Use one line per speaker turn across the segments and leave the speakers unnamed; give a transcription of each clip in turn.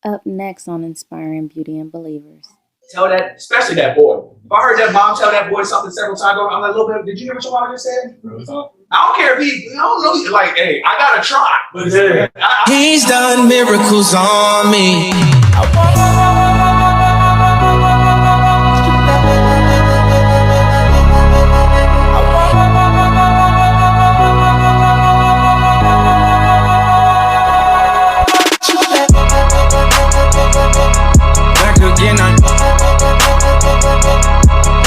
Up next on Inspiring Beauty and Believers.
Tell that, especially that boy. If I heard that mom tell that boy something several times, I'm like, little bit, did you hear what your mom just said? I don't care if he, I don't know, like, hey, I gotta try. But
He's done miracles on me. Back again,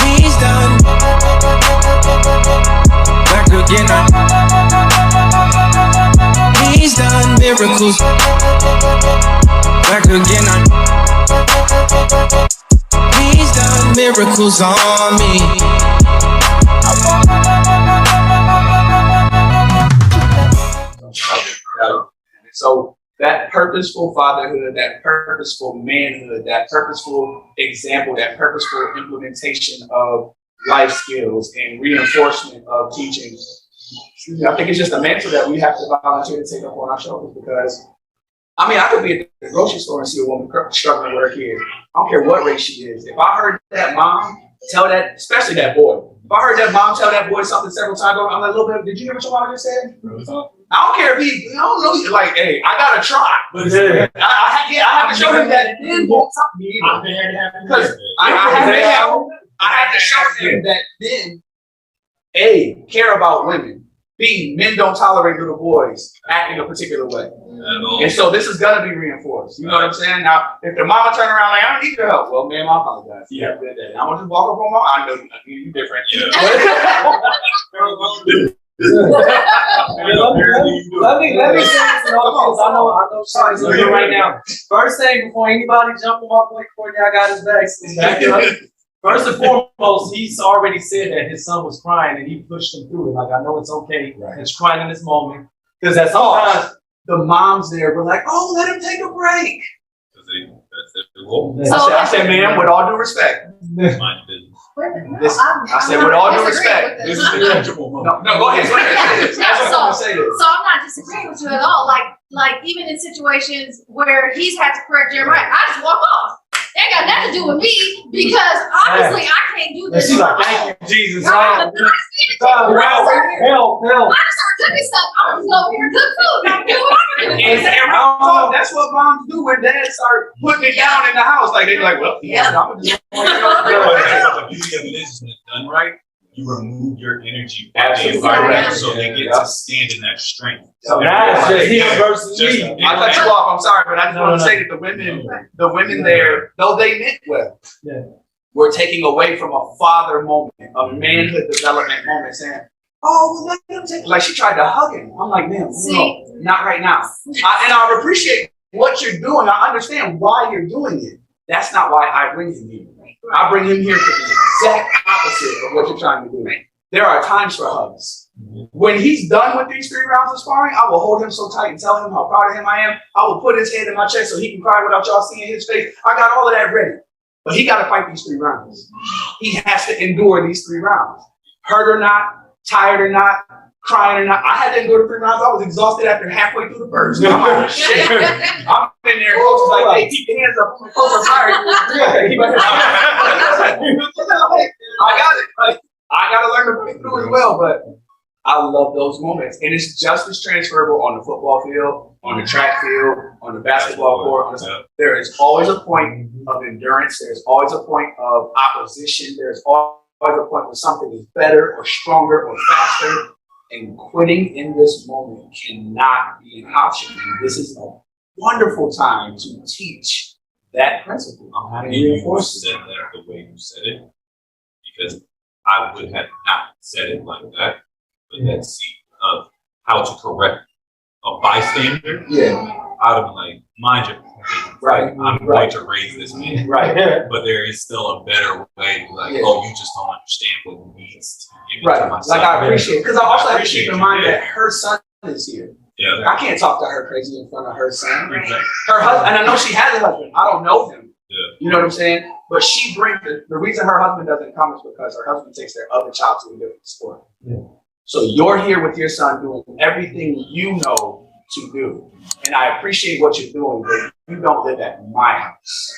he's done. Back again, he's done miracles. Back again, he's done miracles on me.
So that purposeful fatherhood, that purposeful manhood, that purposeful example, that purposeful implementation of life skills and reinforcement of teaching, I think it's just a mantle that we have to volunteer to take up on our shoulders. Because, I mean, I could be at the grocery store and see a woman struggling with her kids. I don't care what race she is. If I heard that mom tell that, especially that boy, if I heard that mom tell that boy something several times, I'm like, little bit, did you hear what your mom just said? I don't care if he, I don't know, like, hey, I gotta try. But I have to show him that men won't talk to me either. Because I have to show him that men, A, care about women. B, men don't tolerate little boys acting a particular way. And so this is gonna be reinforced. You know what I'm saying? Now, if the mama turn around like, I don't need your help. Well, ma'am, I apologize. Yeah. I'm gonna just walk up on my, I know you different. Yeah.
Let me say this I know Shawty's looking right now. First thing, before anybody jump on my boy Courtney, I got his back. First and foremost, he's already said that his son was crying and he pushed him through it. Like, I know it's okay. Right. It's crying in this moment. Because that's sometimes the moms there were like, oh, let him take a break. I said, ma'am, with all due respect. I said, with all due respect. This is acceptable. No, go ahead.
So I'm not disagreeing with you at all. Like even in situations where he's had to correct Jeremiah, I just walk off. That got nothing to do with me because obviously I can't do this.
She's like, thank you, Jesus.
Right.
Hell.
I just start cooking stuff. I'm just over here cook food.
That's what moms do when dads start putting it down in the house. Like they're like, well, yeah, I'm just
the beauty of it is when it's done right, you remove your energy from the environment so they get to stand in that strength.
So that's just him versus me.
I cut you off, I'm sorry, but I just want to say that the women there, though they meant well, were taking away from a father moment, a manhood development moment, saying, oh, well, let him take it. Like she tried to hug him. I'm like, man, no, not right now. And I appreciate what you're doing. I understand why you're doing it. That's not why I bring him here. I bring him here for the exact opposite of what you're trying to do. There are times for hugs. When he's done with these 3 rounds of sparring, I will hold him so tight and tell him how proud of him I am. I will put his head in my chest so he can cry without y'all seeing his face. I got all of that ready. But he got to fight these 3 rounds. He has to endure these 3 rounds. Hurt or not, tired or not, crying or not. I had to endure the 3 rounds. I was exhausted after halfway through the first. I'm like, shit. I'm in there. Coach is like, hey, keep your hands up. Coach, I'm tired. I got it. Like, I got to learn to put through as well. But I love those moments. And it's just as transferable on the football field, on the track field, on the basketball court. There is always a point of endurance. There's always a point of opposition. There's always a point where something is better or stronger or faster. And quitting in this moment cannot be an option. And this is a wonderful time to teach that principle.
I'm happy you said that the way you said it, because I would have not said it like that. But that seed of how to correct a bystander, I would have been like, mind your
right.
I'm going to raise this man.
Right.
But there is still a better way. Like, oh, you just don't understand what it means to give it to my son.
Like I appreciate it. Because I also have to keep in mind that her son is here.
Yeah.
I can't talk to her crazy in front of her son. Her husband, and I know she has a husband. I don't know him.
Yeah.
You know what I'm saying? But she brings the reason her husband doesn't come is because her husband takes their other child to a different sport. Yeah. So you're here with your son doing everything you know to do. And I appreciate what you're doing, but you don't live at my house.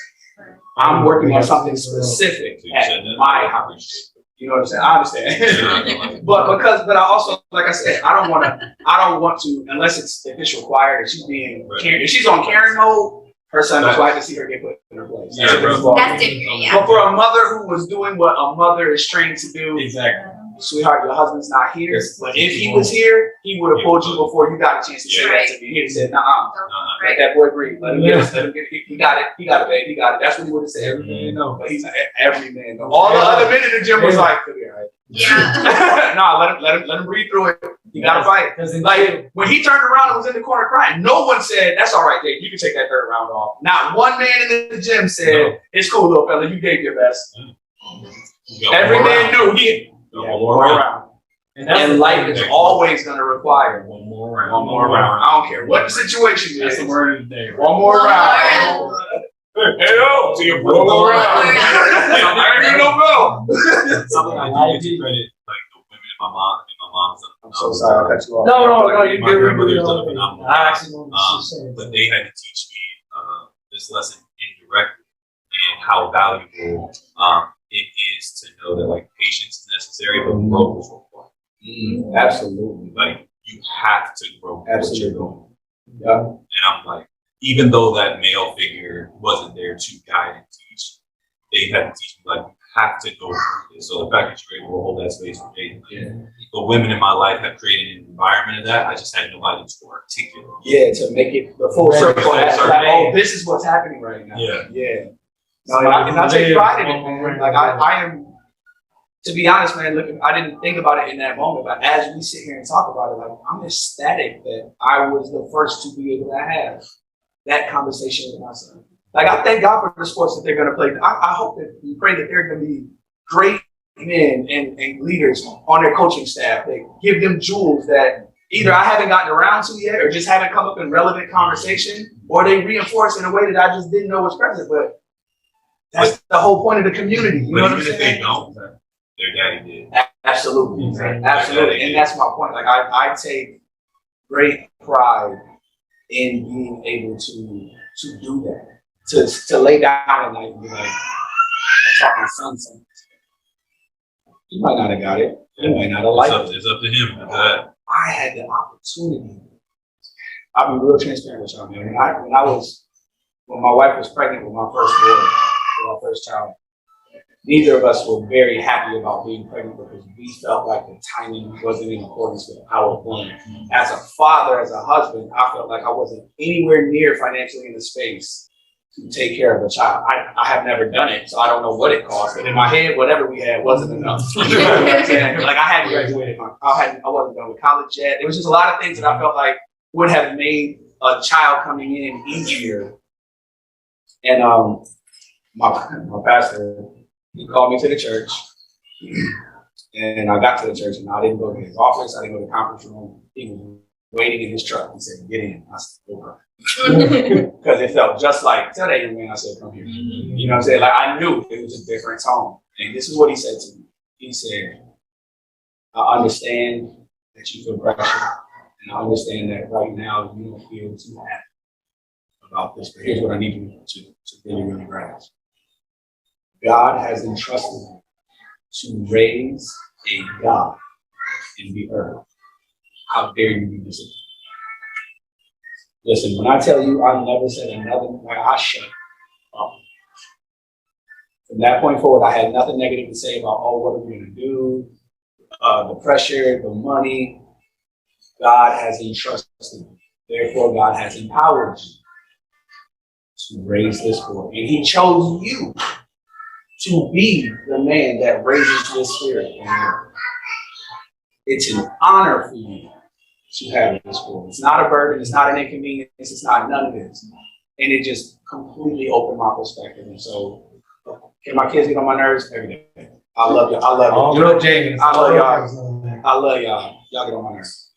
I'm working on something specific at my house. You know what I'm saying? I understand. but I also, like I said, I don't want to, unless if it's required, if she's being Karen, if she's on Karen mode, her son is like to see her get put in her place.
That's different, yeah.
But for a mother who was doing what a mother is trained to do,
Exactly.
Sweetheart, your husband's not here. But if he was here, he would have pulled you before you got a chance to say that to me. He'd have said, nah, let that boy breathe. Let him get it. Let him get it. He got it. He got it, babe. He got it. That's what he would have said. Every man know. But he's not every man know. All the other men in the gym was like, could be all right.
Yeah.
Nah, let him breathe through it. You gotta fight. Like when he turned around and was in the corner crying, no one said, that's all right, Dave. You can take that third round off. Not one man in the gym said, it's cool, little fella. You gave your best. Every man knew he one more round. And life is always going to require one more round. I don't care what the situation is.
That's the word of the day.
One more round. Hey, yo, to your one more round. I ain't no bell.
Something I do to credit, like the women in my mom's.
I'm so sorry, I cut you off.
No, you
my
did
grandmother's
really
done a phenomenal
I
job.
actually want to say
But they had to teach me this lesson indirectly and how valuable it is to know that like patience is necessary, but growth is required.
Absolutely.
Like you have to grow what you're doing.
Yeah.
And I'm like, even though that male figure wasn't there to guide and teach, they had to teach me like you have to go through this. So the fact that you're able to hold that space for me, the women in my life have created an environment of that. I just had nobody to articulate.
Yeah, to make it the full circle. Like, oh, this is what's happening right now.
Yeah.
No, and I take pride in it, man. Like I am. To be honest, man, look, I didn't think about it in that moment, but as we sit here and talk about it, like I'm ecstatic that I was the first to be able to have that conversation with my son. Like I thank God for the sports that they're going to play. I hope that we pray that they're going to be great men and leaders on their coaching staff. They give them jewels that either I haven't gotten around to yet, or just haven't come up in relevant conversation, or they reinforce in a way that I just didn't know was present. But that's the whole point of the community. You know what I'm saying?
If they don't, their daddy did.
Absolutely. Absolutely. And that's my point. Like I take great pride in being able to do that. To lay down at night and be like, I taught my son something. He might not have got it. He might not have liked it.
It's up to him.
I had the opportunity. I'll be real transparent with y'all, man. When my wife was pregnant with my first boy, with our first child, neither of us were very happy about being pregnant because we felt like the timing wasn't in accordance with our plan. As a father, as a husband, I felt like I wasn't anywhere near financially in the space to take care of a child. I have never done it, so I don't know what it cost. But in my head, whatever we had wasn't enough. You know what I'm saying? Like I hadn't graduated. I wasn't done with college yet. There was just a lot of things that I felt like would have made a child coming in easier. And my pastor, he called me to the church, and I got to the church, and I didn't go to his office. I didn't go to the conference room. He was waiting in his truck. He said, "Get in." I said, "Over," because it felt just like, tell that young man. I said, "Come here." You know what I'm saying? Like I knew it was a different tone, and this is what he said to me. He said, "I understand that you feel pressure, and I understand that right now you don't feel too happy about this. But here's what I need you to really grasp. God has entrusted you to raise a God in the earth. How dare you be disappointed?" Listen, when I tell you I never said another, like I shut up. From that point forward, I had nothing negative to say about, oh, what are we going to do? The pressure, the money. God has entrusted you. Therefore, God has empowered you to raise this boy. And he chose you to be the man that raises this spirit. It's an honor for you to have this boy. It's not a burden. It's not an inconvenience. It's not none of this. And it just completely opened my perspective. And so, can my kids get on my nerves? Every day. I love you. I love you.
You know, Jamie.
I love y'all. I love y'all. Y'all get on my nerves.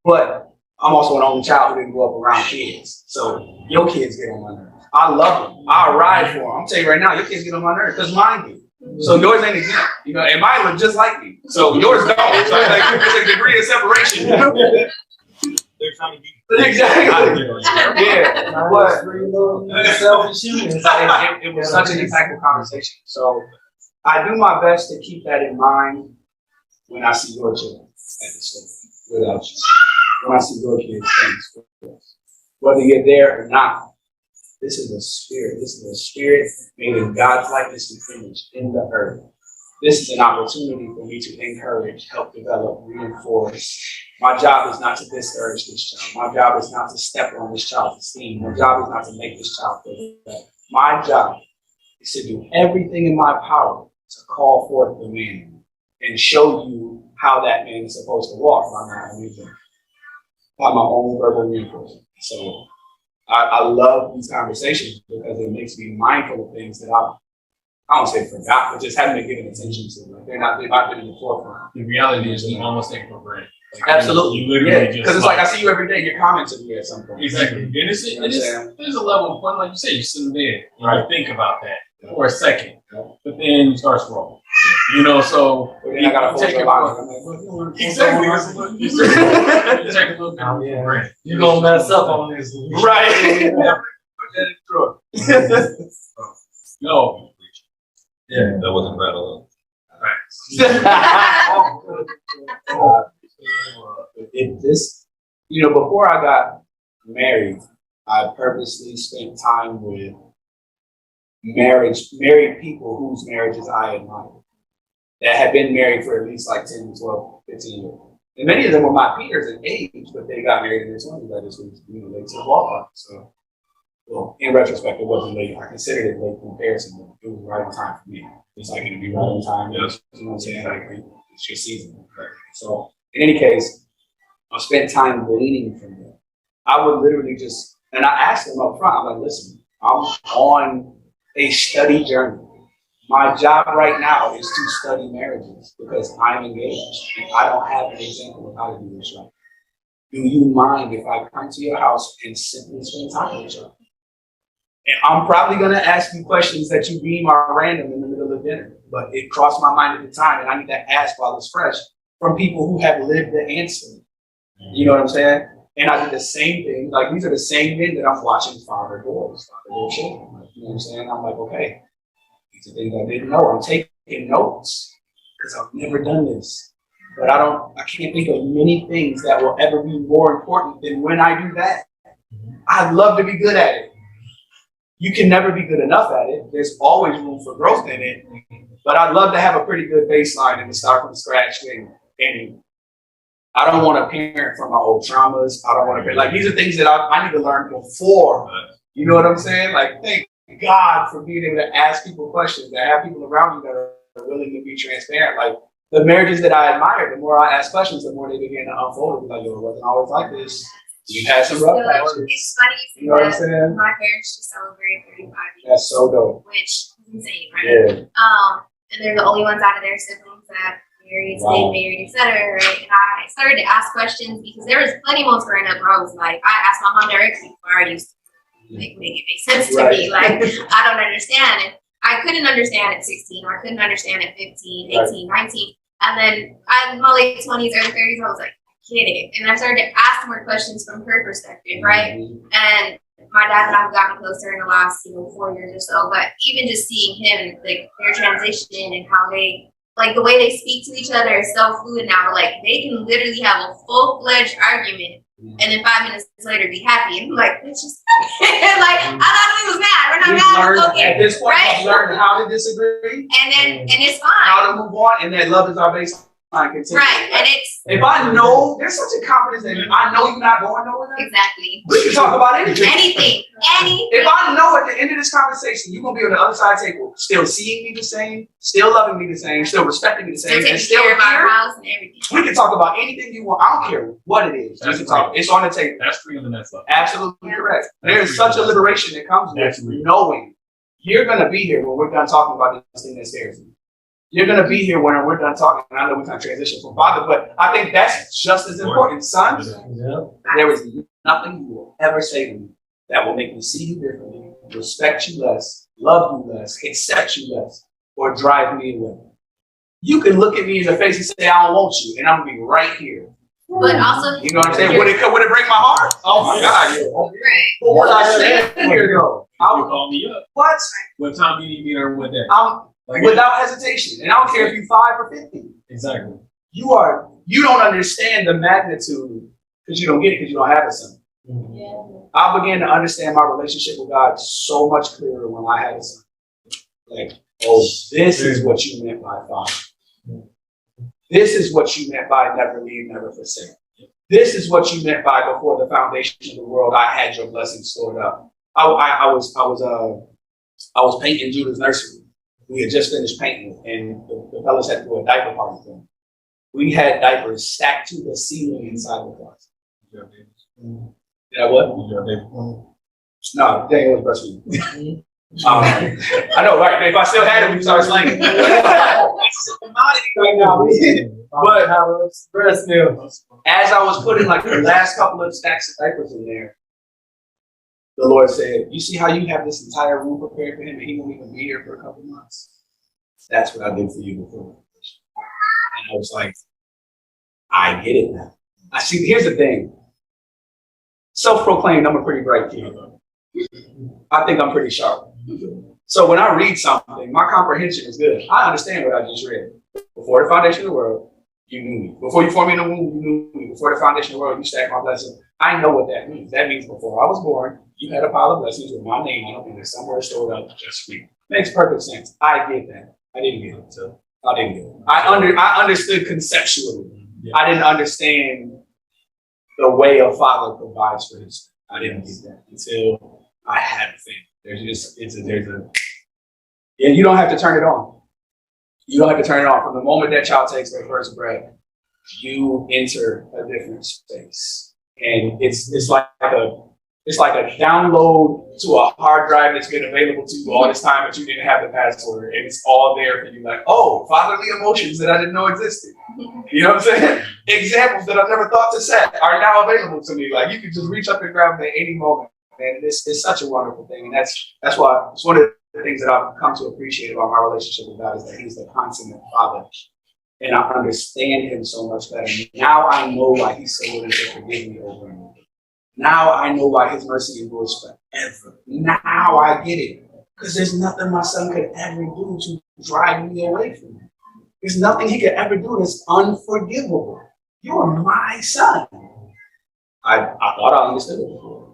But I'm also an only child who didn't grow up around kids. So your kids get on my nerves. I love them. I ride for them. I'm telling you right now, your kids get on my nerves because mine do. So yours ain't exempt. You know, and mine look just like me. So yours don't. So like, there's a degree of separation.
they're trying to be
Exactly. Yeah. But
Selfish humans.
it was such an impactful conversation. So I do my best to keep that in mind when I see your children at the store without you. When I see your kids, things. Whether you're there or not, this is a spirit. This is a spirit made in God's likeness and image in the earth. This is an opportunity for me to encourage, help develop, reinforce. My job is not to discourage this child. My job is not to step on this child's esteem. My job is not to make this child feel bad. My job is to do everything in my power to call forth the man and show you how that man is supposed to walk by my own verbal reinforcement. So I love these conversations because it makes me mindful of things that I don't say forgot, but just haven't been given attention to. Like they've not been in the forefront.
The reality is you almost take it for granted. Like,
Absolutely.
You literally just.
Because it's like I see you every day, you're commenting me at some point.
Exactly. And there's a level of fun, like you say, you sit in bed and you think about that for a second, but then you start scrolling. You know, so
but then I gotta take it
exactly. You take a look at it.
You're gonna mess up on this.
Right. Put that in the drawer.
No.
Yeah.
That wasn't bad at all.
Before I got married, I purposely spent time with married people whose marriages I admired, that had been married for at least like 10, 12, 15 years. And many of them were my peers in age, but they got married in their 20s. I just was, late to the ballpark. So, well, in retrospect, it wasn't late. I considered it late in comparison, but it was right on time for me. It's like going to be right on time.
Yes.
You know what I'm saying? Like, it's your season. Right? So, in any case, I spent time gleaning from them. I would literally just, and I asked them up front, I'm like, listen, I'm on a study journey. My job right now is to study marriages because I'm engaged and I don't have an example of how to do this right. Do you mind if I come to your house and simply spend time with you? And I'm probably going to ask you questions that you deem are random in the middle of dinner, but it crossed my mind at the time and I need to ask while it's fresh from people who have lived the answer. You know what I'm saying? And I did the same thing. Like, these are the same men that I'm watching father boys, father their children. Like, you know what I'm saying? I'm like, okay, these are things I didn't know. I'm taking notes because I've never done this. But I can't think of many things that will ever be more important than when I do that. I'd love to be good at it. You can never be good enough at it. There's always room for growth in it. But I'd love to have a pretty good baseline and to start from scratch. And I don't want to parent from my old traumas. I don't want to, like, these are things that I need to learn before. You know what I'm saying? Like, thank God for being able to ask people questions, to have people around you that are willing to be transparent. Like, the marriages that I admire, the more I ask questions, the more they begin to unfold. Like, yo, it wasn't always like this. You've had some rough patches.
It's funny
You know what I'm saying?
my parents just celebrated 35 years.
That's so dope.
Which is insane, right?
Yeah.
And they're the only ones out of their siblings that married,
Wow.
stayed married, etc. Right? And I started to ask questions because there was plenty of moments growing up where I was like, I asked my mom directly before I used to make it make sense to me. Like, I don't understand. And I couldn't understand at 16. I couldn't understand at 15, 18, 19. And then in my late 20s, early 30s, I was like, get it. And I started to ask more questions from her perspective, right? And my dad and I have gotten closer in the last, 4 years or so. But even just seeing him, like, their transition and how they, like, the way they speak to each other is so fluid now. Like, they can literally have a full-fledged argument and then 5 minutes later be happy. And I'm like, it's just like, I thought we was mad. We're not mad. Okay.
At this point, we've learned how to disagree.
And it's fine.
How to move on, and that love is our baseline. Continue.
Right. And it's
if I know there's such a confidence that I know you're not going nowhere.
exactly.
We can talk about anything.
Anything.
If I know at the end of this conversation you're gonna be on the other side of the table, still seeing me the same, still loving me the same, still respecting me the same, and still
care about
here,
our house and everything.
we can talk about anything you want. I don't care what it is. We can talk. It's on the table.
That's free on the next level.
Absolutely correct. There is such a liberation that comes with knowing you're gonna be here when we're done talking about this thing that scares me. You're going to be here when we're done talking. And I know we're going to transition from father, but I think that's just as important. Sons, there is nothing you will ever say to me that will make me see you differently, respect you less, love you less, accept you less, or drive me away. You can look at me in the face and say, I don't want you, and I'm going to be right here.
But also,
You know what I'm saying? Would it break my heart? Oh my God. Yeah.
right.
But what I said here though,
You call me up.
what?
What time you need me there? What day?
Without hesitation. And I don't care if you're 5 or 50.
Exactly.
You don't understand the magnitude because you don't get it because you don't have a son.
Yeah.
I began to understand my relationship with God so much clearer when I had a son. Like, oh, this is what you meant by Father. This is what you meant by never leave, never forsake. This is what you meant by before the foundation of the world, I had your blessings stored up. I was painting Judah's nursery. We had just finished painting, and the fellas had to do a diaper party for me. We had diapers stacked to the ceiling inside the closet. Did I what? No, Daniel was breastfeeding. I know, right? If I still had it, we started slanging. Right now, but as I was putting like the last couple of stacks of diapers in there, the Lord said, "You see how you have this entire room prepared for him, and he won't even be here for a couple of months? That's what I did for you before." And I was like, "I get it now." I see. Here's the thing. Self-proclaimed, I'm a pretty bright kid. I think I'm pretty sharp. So when I read something, my comprehension is good. I understand what I just read. Before the foundation of the world, you knew me. Before you formed me in the womb, you knew me. Before the foundation of the world, you stacked my blessing. I know what that means. That means before I was born, you had a pile of blessings with my name on it, and there's somewhere stored up just for you. Makes perfect sense. I get that. I didn't get it. So I didn't get it. I understood conceptually. I didn't understand the way a father provides for his. I didn't get that until I had a family. And you don't have to turn it on. You don't have to turn it on. From the moment that child takes their first breath, you enter a different space. And it's like a download to a hard drive that's been available to you all this time, but you didn't have the password. And it's all there for you, like, oh, fatherly emotions that I didn't know existed. You know what I'm saying? Examples that I never thought to set are now available to me. Like, you can just reach up and grab them at any moment. And it's such a wonderful thing. And that's why it's one of the things that I've come to appreciate about my relationship with God is that he's the consummate father. And I understand him so much better. Now I know why he's so willing to forgive me over and over. Now I know why his mercy endures forever. Now I get it. Because there's nothing my son could ever do to drive me away from him. There's nothing he could ever do that's unforgivable. You're my son. I thought I understood it before.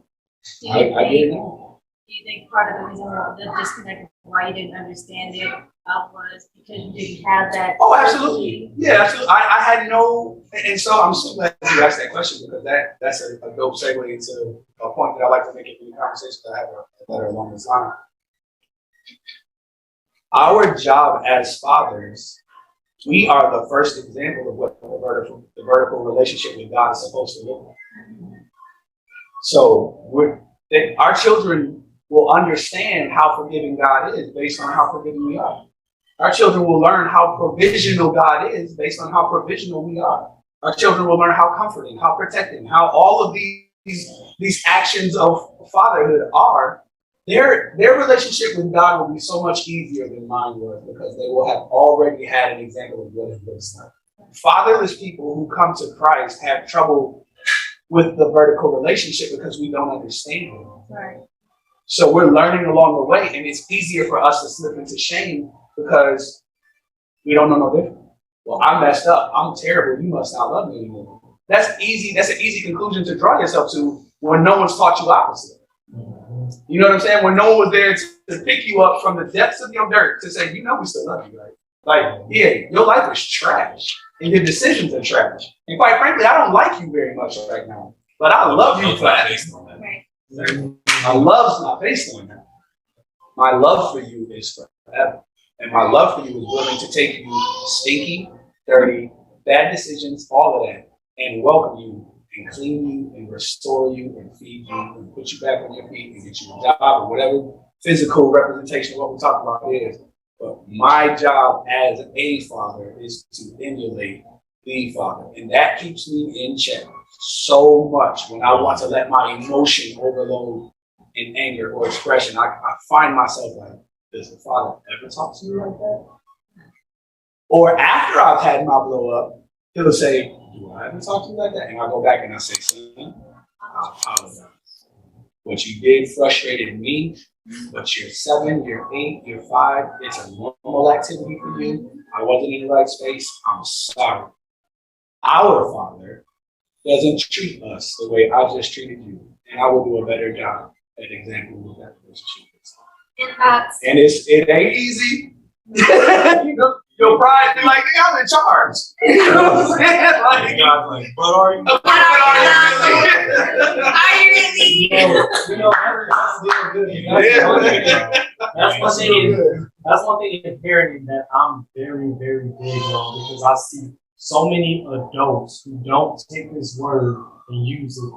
I get it now.
Do you think part of the reason the disconnect, why you didn't understand it, was because you didn't have that? Oh, absolutely.
Yeah, absolutely. I had no, and so I'm so glad you asked that question because that's a dope segue into a point that I like to make in the conversation that I have that are along this line. Our job as fathers, we are the first example of what the vertical relationship with God is supposed to look like. So our children will understand how forgiving God is based on how forgiving we are. Our children will learn how provisional God is based on how provisional we are. Our children will learn how comforting, how protecting, how all of these actions of fatherhood are. Their relationship with God will be so much easier than mine was because they will have already had an example of what it looks like. Fatherless people who come to Christ have trouble with the vertical relationship because we don't understand it.
Right.
So we're learning along the way, and it's easier for us to slip into shame because we don't know no different. Well, I messed up. I'm terrible. You must not love me anymore. That's easy. That's an easy conclusion to draw yourself to when no one's taught you opposite. You know what I'm saying? When no one was there to pick you up from the depths of your dirt to say, you know, we still love you, right? Like, yeah, your life is trash and your decisions are trash. And quite frankly, I don't like you very much right now, but I love you for that.
Right.
My love's not based on that. My love for you is forever. And my love for you is willing to take you stinky, dirty, bad decisions, all of that, and welcome you and clean you and restore you and feed you and put you back on your feet and get you a job or whatever physical representation of what we're talking about is. But my job as a father is to emulate the father. And that keeps me in check so much when I want to let my emotion overload in anger or expression. I find myself like, does the father ever talk to me like that? Or after I've had my blow up, he'll say, do I ever talk to you like that? And I go back and I say, son, I apologize. What you did frustrated me, but you're 7, you're 8, you're 5. It's a normal activity for you. I wasn't in the right space. I'm sorry. Our Father doesn't treat us the way I just treated you. And I will do a better job at example what that relationship is. And it ain't easy. Your pride be like, I'm in charge. You know what I'm saying? Like,
God's like, but are you?
Are you really?
That's one thing in parenting that I'm very, very big on, because I see so many adults who don't take this word and use it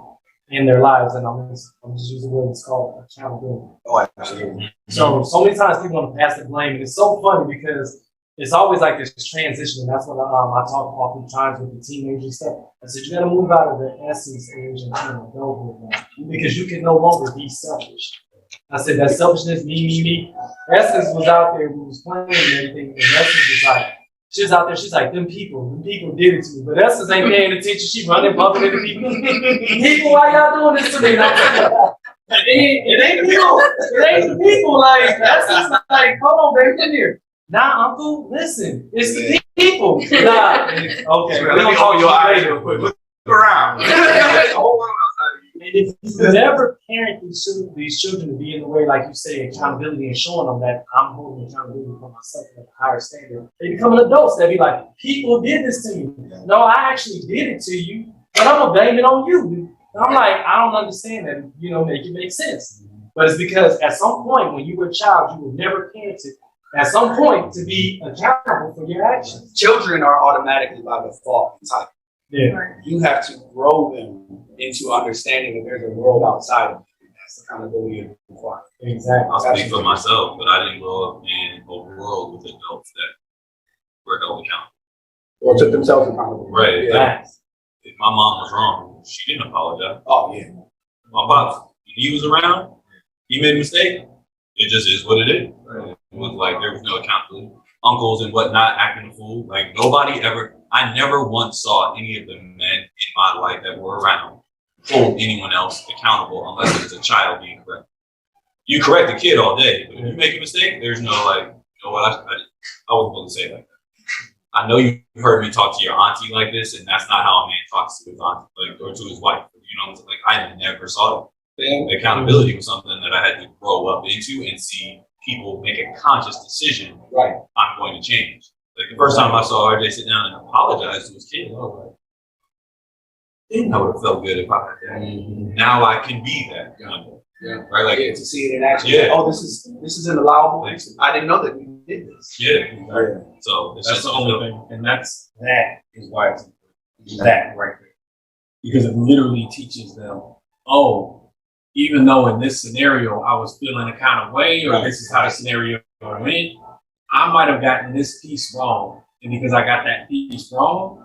in their lives, and I'm just using the word, it's called accountability.
Oh, absolutely.
So many times people want to pass the blame, and it's so funny because it's always like this transition, and that's what I talk oftentimes with the teenagers and stuff. I said, you got to move out of the essence age and adulthood now, because you can no longer be selfish. I said, that selfishness, me. Essence was out there, we was playing and everything, and Essence was like, she was out there, she's like, them people did it to me. But Essence ain't paying attention, she running, bumping into people. People, why y'all doing this to me? It ain't people. It ain't the people. Like, Essence, like, come on, baby, come here. Nah, uncle, listen, it's the people. Nah, okay.
Let me hold your eyes real quick. Look around.
And if you never parent these children to be in the way, like you say, accountability and showing them that I'm holding accountability for myself at a higher standard, they become adults that be like, people did this to me. No, I actually did it to you, but I'm gonna blame it on you. And I'm like, I don't understand that, make it make sense. But it's because at some point when you were a child, you were never parented at some point to be accountable for your actions.
Children are automatically by default entitled.
Yeah.
You have to grow them into understanding that there's a world outside of them. That's accountability required.
Exactly.
I'll speak for myself, but I didn't grow up in a world with adults that were held accountable.
Or took themselves accountable.
Right.
Yeah.
If my mom was wrong, she didn't apologize.
Oh, yeah.
My pops, when he was around, he made a mistake. It just is what it is. Right. It was like there was no accountability. Uncles and whatnot acting a fool. Like I never once saw any of the men in my life that were around hold anyone else accountable unless it's a child being corrected. You correct the kid all day, but if you make a mistake, there's no like, you know what, I wasn't going to say like that. I know you heard me talk to your auntie like this, and that's not how a man talks to his auntie, like, or to his wife. Like I never saw it. Accountability was something that I had to grow up into and see people make a conscious decision.
Right.
I'm going to change. Like the first time I saw RJ sit down and apologize to his kid, I was like, didn't know it felt good if I had that. Mm-hmm. Now I can be that.
Yeah.
Right. Like
to see it in action.
Yeah.
Oh, this is an allowable. Like, I didn't know that we did this.
Yeah. Right. So
that's the only thing, and that is why it's that right there, because it literally teaches them. Oh, even though in this scenario I was feeling a kind of way, or this is how the scenario went, I might have gotten this piece wrong. And because I got that piece wrong,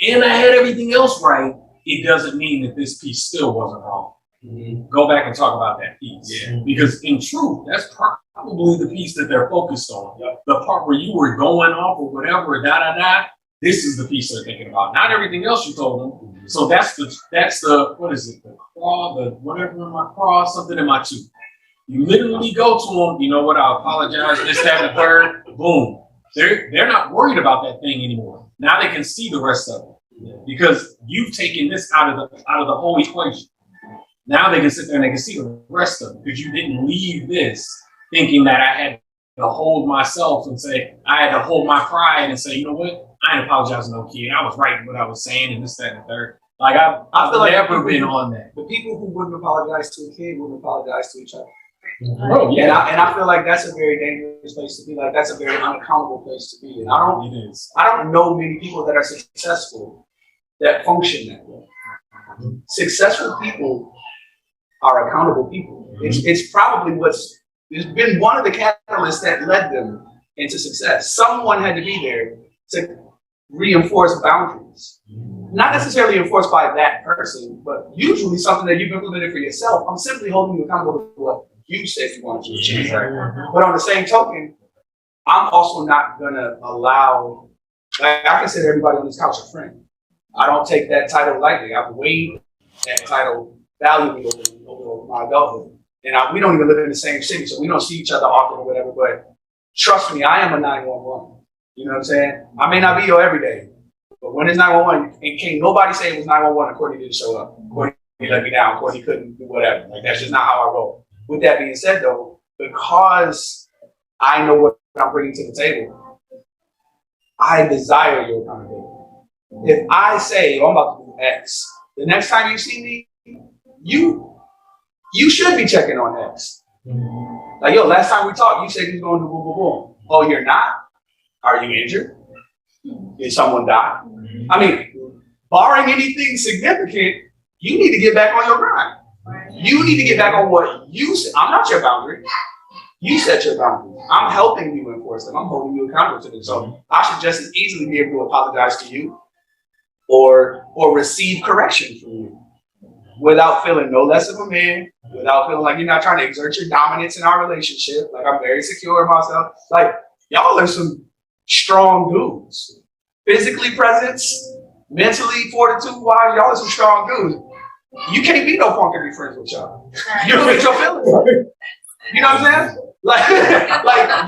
and I had everything else right, it doesn't mean that this piece still wasn't wrong. Mm-hmm. Go back and talk about that piece. Yeah. Because in truth, that's probably the piece that they're focused on. Yep. The part where you were going off or whatever, this is the piece they're thinking about. Not everything else you told them. Mm-hmm. So that's the what is it? The claw, the whatever in my claw, something in my tooth. You literally go to them, you know what, I apologize, this, that, and the third, boom. They're not worried about that thing anymore. Now they can see the rest of it. Because you've taken this out of the whole equation. Now they can sit there and they can see the rest of it, because you didn't leave this thinking that I had to hold myself and say, I had to hold my pride and say, you know what, I ain't apologizing to no kid. I was right in what I was saying and this, that, and the third. Like I feel like never been on that.
The people who wouldn't apologize to a kid wouldn't apologize to each other.
Oh, yeah.
And I feel like that's a very dangerous place to be. Like that's a very unaccountable place to be. And I don't know many people that are successful that function that way. Successful people are accountable people. It's probably it's been one of the catalysts that led them into success. Someone had to be there to reinforce boundaries. Not necessarily enforced by that person, but usually something that you've implemented for yourself. I'm simply holding you accountable for what you said you wanted to achieve. But on the same token, I'm also not gonna allow, like I consider everybody on this couch a friend. I don't take that title lightly. I've weighed that title valuably over my adulthood. And we don't even live in the same city, so we don't see each other often or whatever, but trust me, I am a 911. You know what I'm saying? I may not be your everyday, but when it's 911, and can't nobody say it was 911 and Courtney didn't show up. Courtney let me down, Courtney couldn't do whatever. Like, that's just not how I roll. With that being said, though, because I know what I'm bringing to the table, I desire your accountability. If I say, oh, I'm about to do X, the next time you see me, you should be checking on X. Like, yo, last time we talked, you said you was going to do boom, boom, boom. Oh, you're not? Are you injured? Did someone die? I mean, barring anything significant, you need to get back on your grind. You need to get back on what you said. I'm not your boundary. You set your boundaries. I'm helping you enforce them. I'm holding you accountable to them. So I should just as easily be able to apologize to you or receive correction from you without feeling no less of a man, without feeling like you're not trying to exert your dominance in our relationship. Like, I'm very secure in myself. Like, y'all are some strong dudes. Physically presence, mentally fortitude-wise, y'all are some strong dudes. You can't be no punk and be friends with y'all. You're gonna get your feelings hurt. You know what I'm saying? Like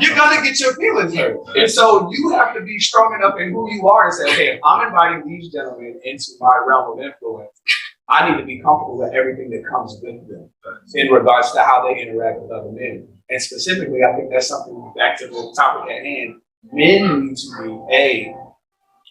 you're gonna get your feelings hurt. And so you have to be strong enough in who you are to say, okay, if I'm inviting these gentlemen into my realm of influence, I need to be comfortable with everything that comes with them in regards to how they interact with other men. And specifically, I think that's something back to the topic at hand. Men need to be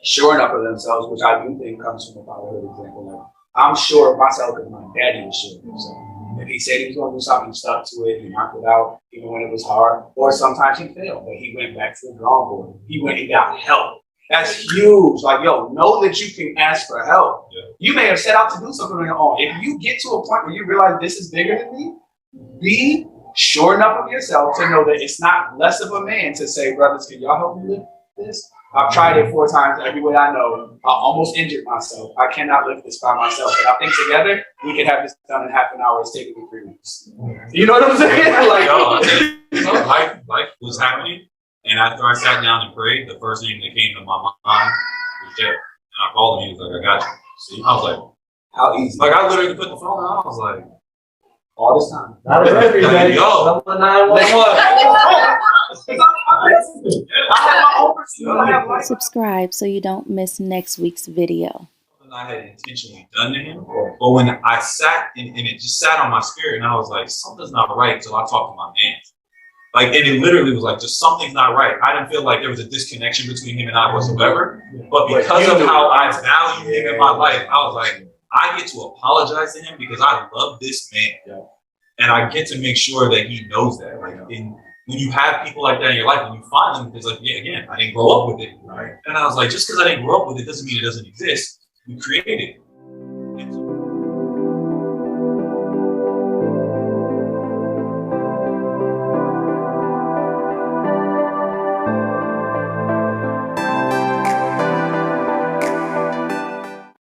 sure enough of themselves, which I do think comes from a fatherhood example. Like, I'm sure of myself because my daddy was sure of himself. If he said he was going to do something, he stuck to it, he knocked it out, even when it was hard. Or sometimes he failed, but he went back to the drawing board. He went and got help. That's huge. Like, yo, know that you can ask for help. Yeah. You may have set out to do something on your own. If you get to a point where you realize this is bigger than me, be sure enough of yourself to know that it's not less of a man to say, brothers, can y'all help me lift this? I've tried it 4 times every way I know. I almost injured myself. I cannot lift this by myself. But I think together, we can have this done in half an hour. It's taking me 3 weeks. You know what I'm saying?
Like, life was happening. And after I sat down and prayed, the first thing that came to my mind was Jared. And I called him. He was like, I got you. See? I was like, how easy? Like, I literally put the phone on. I was like, all this time.
Not every day.
Yo.
911.
Subscribe so you don't miss next week's video.
I had intentionally done to him, but when I sat and it just sat on my spirit, and I was like, something's not right until I talked to my man. Like, and it literally was like, just something's not right. I didn't feel like there was a disconnection between him and I whatsoever, but because of how I value him in my life, I was like, I get to apologize to him because I love this man, and I get to make sure that he knows that. Like, when you have people like that in your life, when you find them, it's like, yeah, again, I didn't grow up with it. Right. And I was like, just because I didn't grow up with it doesn't mean it doesn't exist. We created it.